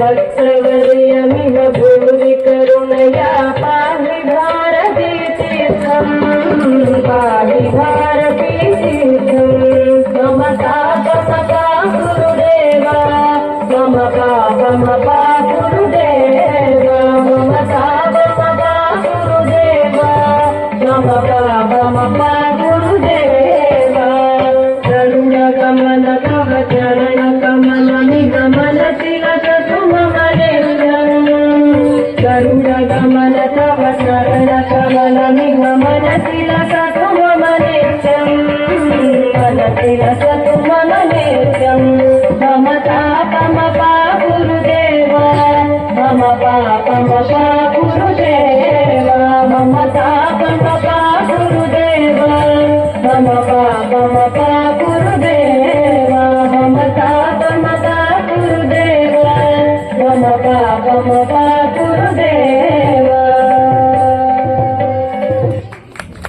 भक्तवर्यमिव भूरि करुणया पाहि भारती तीर्थम् पाहि भारती तीर्थम् मम पापमपा गुरुदेवा मम पापमपा गुरुदेवा मम पापमपा गुरुदेवा मम पापमपा गुरुदेवा करुणगमन तव चरणकमल निगमन तिलकतु मम नित्यम् करुणगमन तव चरणकमल निगमन तिलकतु मम नित्यम् तिलकतु मम नित्यम् मम पापमपा गुरुदेवा मम पापमपा गुरुदेवा मम पापमपा गुरुदेवा मम पापमपा गुरुदेवा मम पापमपा गुरुदेवा मम पापमपा गुरुदेवा